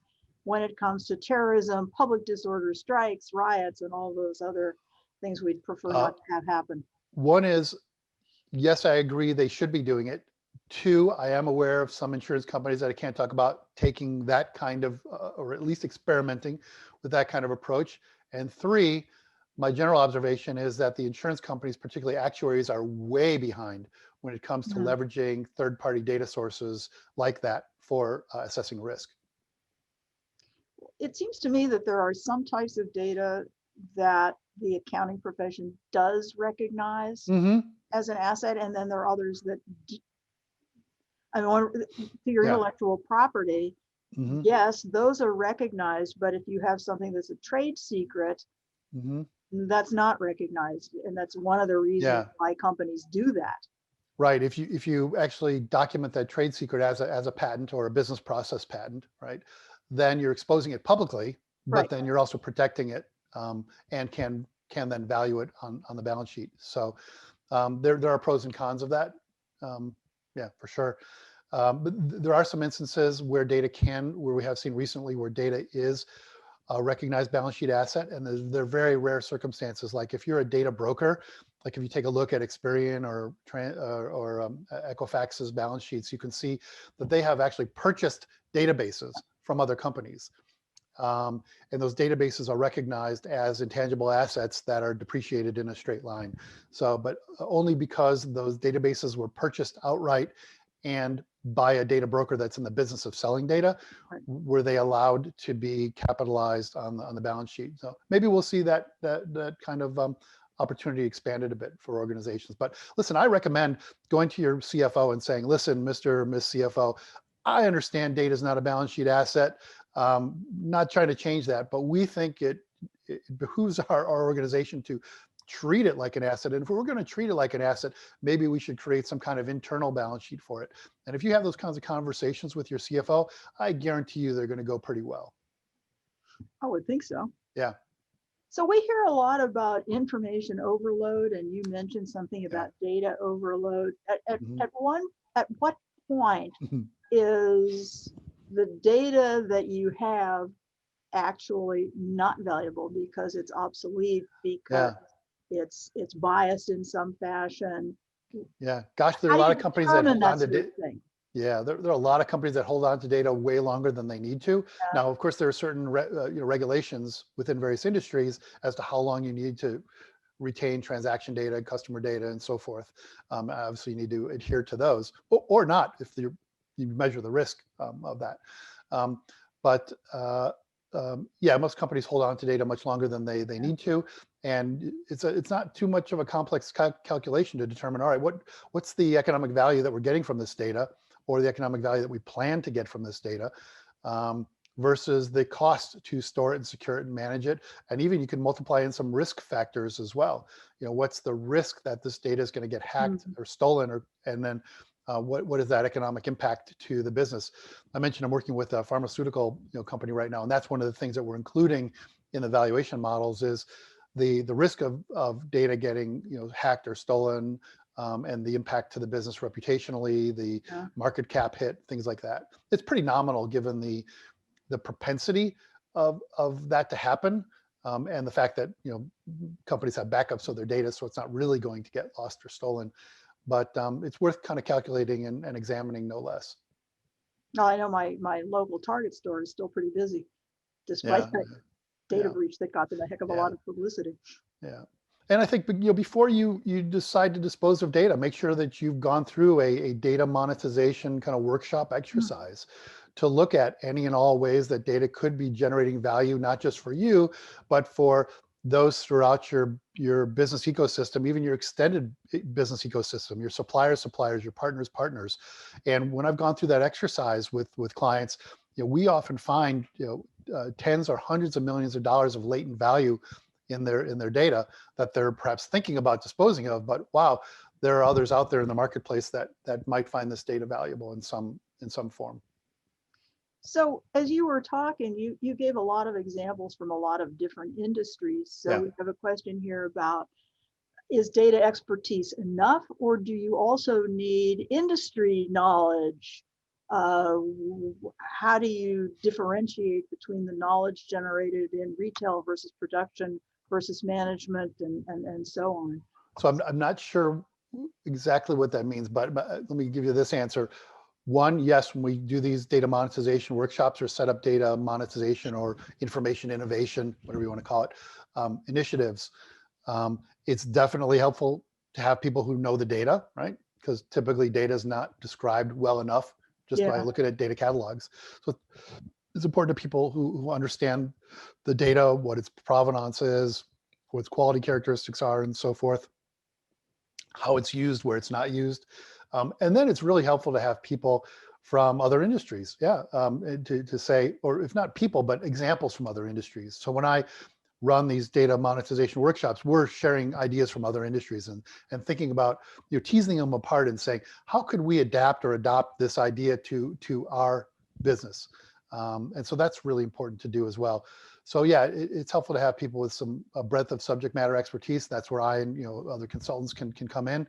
when it comes to terrorism, public disorder, strikes, riots, and all those other things we'd prefer not to have happen? One is, yes, I agree they should be doing it. 2, I am aware of some insurance companies that I can't talk about taking that kind of, or at least experimenting with that kind of approach. And 3, my general observation is that the insurance companies, particularly actuaries, are way behind when it comes to leveraging third-party data sources like that for assessing risk. It seems to me that there are some types of data that the accounting profession does recognize as an asset, and then there are others that, for your intellectual property, yes, those are recognized, but if you have something that's a trade secret, that's not recognized, and that's one of the reasons why companies do that. Right. If you actually document that trade secret as a patent or a business process patent, right, then you're exposing it publicly, but then you're also protecting it and can then value it on the balance sheet. So there are pros and cons of that. Yeah, for sure. But there are some instances where where we have seen recently where data is a recognized balance sheet asset, and they're very rare circumstances. Like if you're a data broker, like if you take a look at Experian or Equifax's balance sheets, you can see that they have actually purchased databases from other companies. And those databases are recognized as intangible assets that are depreciated in a straight line. So, but only because those databases were purchased outright and by a data broker that's in the business of selling data, were they allowed to be capitalized on the balance sheet. So maybe we'll see that kind of opportunity expanded a bit for organizations. But listen, I recommend going to your CFO and saying, listen, Mr. or Miss CFO, I understand data is not a balance sheet asset. Not trying to change that, but we think it behooves our organization to treat it like an asset. And if we're going to treat it like an asset, maybe we should create some kind of internal balance sheet for it. And if you have those kinds of conversations with your CFO, I guarantee you they're going to go pretty well. I would think so. Yeah. So we hear a lot about information overload, and you mentioned something about data overload. At what point is the data that you have actually not valuable because it's obsolete, because it's biased in some fashion? Yeah, gosh, there are a lot of companies that hold on to data. Yeah, there are a lot of companies that hold on to data way longer than they need to. Now, of course, there are certain regulations within various industries as to how long you need to retain transaction data, customer data, and so forth. Obviously, you need to adhere to those, or not if you measure the risk of that. Yeah, most companies hold on to data much longer than they need to, and it's not too much of a complex calculation to determine, all right, what's the economic value that we're getting from this data, or the economic value that we plan to get from this data, versus the cost to store it and secure it and manage it. And even you can multiply in some risk factors as well. What's the risk that this data is going to get hacked or stolen, and then what is that economic impact to the business? I mentioned I'm working with a pharmaceutical company right now, and that's one of the things that we're including in the valuation models is the risk of data getting hacked or stolen, and the impact to the business reputationally, the market cap hit, things like that. It's pretty nominal given the propensity of that to happen, and the fact that companies have backups of their data, so it's not really going to get lost or stolen. But it's worth kind of calculating and examining, no less. No, I know my local Target store is still pretty busy, despite that data breach that got them a heck of a lot of publicity. Yeah. And I think before you decide to dispose of data, make sure that you've gone through a data monetization kind of workshop exercise to look at any and all ways that data could be generating value, not just for you, but for those throughout your business ecosystem, even your extended business ecosystem, your suppliers, your partners. And when I've gone through that exercise with clients, we often find tens or hundreds of millions of dollars of latent value in their data that they're perhaps thinking about disposing of, but wow, there are others out there in the marketplace that might find this data valuable in some form. So as you were talking, you gave a lot of examples from a lot of different industries. So we have a question here about, is data expertise enough, or do you also need industry knowledge? How do you differentiate between the knowledge generated in retail versus production versus management and so on? So I'm not sure exactly what that means, but let me give you this answer. One, yes, when we do these data monetization workshops or set up data monetization or information innovation, whatever you want to call it, initiatives, it's definitely helpful to have people who know the data, right? Because typically data is not described well enough just by looking at data catalogs. So it's important to people who understand the data, what its provenance is, what its quality characteristics are, and so forth, how it's used, where it's not used. And then it's really helpful to have people from other industries, to say, or if not people, but examples from other industries. So when I run these data monetization workshops, we're sharing ideas from other industries and thinking about teasing them apart and saying, how could we adapt or adopt this idea to our business? And so that's really important to do as well. So yeah, it's helpful to have people with a breadth of subject matter expertise. That's where I and other consultants can come in.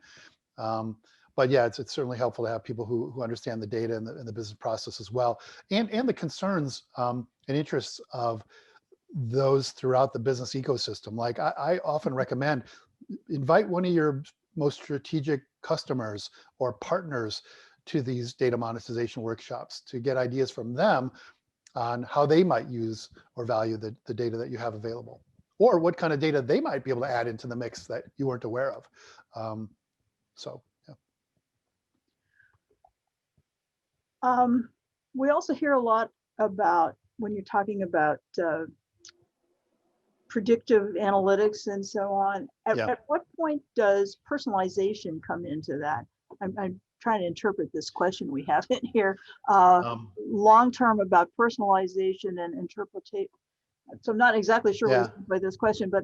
But yeah, it's certainly helpful to have people who understand the data and the business process as well, and the concerns and interests of those throughout the business ecosystem. Like I often recommend, invite one of your most strategic customers or partners to these data monetization workshops to get ideas from them on how they might use or value the data that you have available, or what kind of data they might be able to add into the mix that you weren't aware of. So, yeah. We also hear a lot about, when you're talking about predictive analytics and so on, at what point does personalization come into that? I'm trying to interpret this question we have in here. Um, Long-term about personalization and interpretation. So I'm not exactly sure what yeah. is meant by this question, but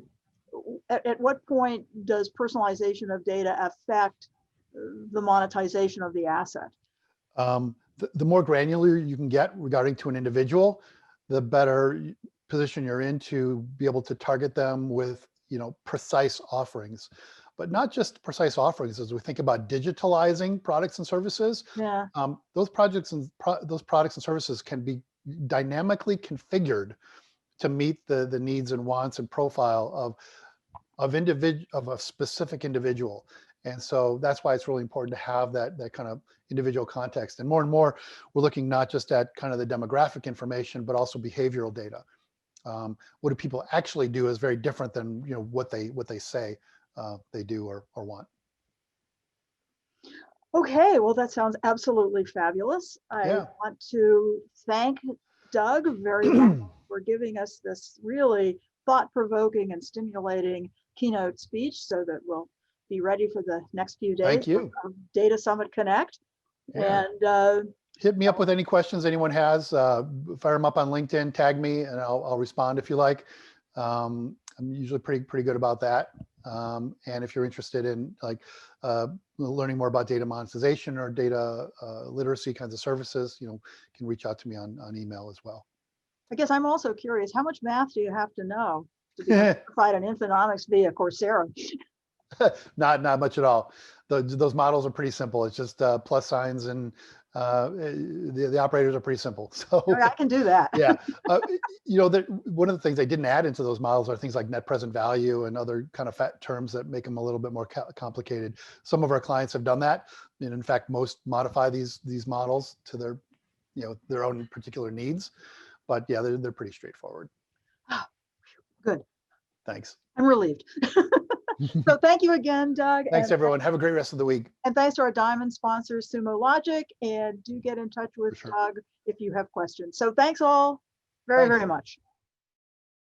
at what point does personalization of data affect the monetization of the asset? The more granular you can get regarding to an individual, the better position you're in to be able to target them with, precise offerings. But not just precise offerings. As we think about digitalizing products and services, Yeah. those products and services can be dynamically configured to meet the needs and wants and profile of a specific individual. And so that's why it's really important to have that kind of individual context. And more, we're looking not just at kind of the demographic information, but also behavioral data. What do people actually do is very different than what they say they do or want. Okay, well, that sounds absolutely fabulous. I Yeah. want to thank Doug very much for giving us this really thought-provoking and stimulating keynote speech so that we'll be ready for the next few days Thank you. of Data Summit Connect. Yeah. And Hit me up with any questions anyone has. Fire them up on LinkedIn, tag me, and I'll respond if you like. I'm usually pretty good about that. And if you're interested in learning more about data monetization or data literacy kinds of services, can reach out to me on email as well. I guess I'm also curious, how much math do you have to know to be certified in Infonomics via Coursera? Not much at all. Those models are pretty simple. It's just plus signs, and the operators are pretty simple. So I can do that. yeah, one of the things they didn't add into those models are things like net present value and other kind of terms that make them a little bit more complicated. Some of our clients have done that, and in fact, most modify these models to their own particular needs. But yeah, they're pretty straightforward. Good. Thanks. I'm relieved. So thank you again, Doug. Thanks, everyone. Have a great rest of the week. And thanks to our diamond sponsors, Sumo Logic, and do get in touch with For sure. Doug if you have questions. So thanks all very, Thanks. very much.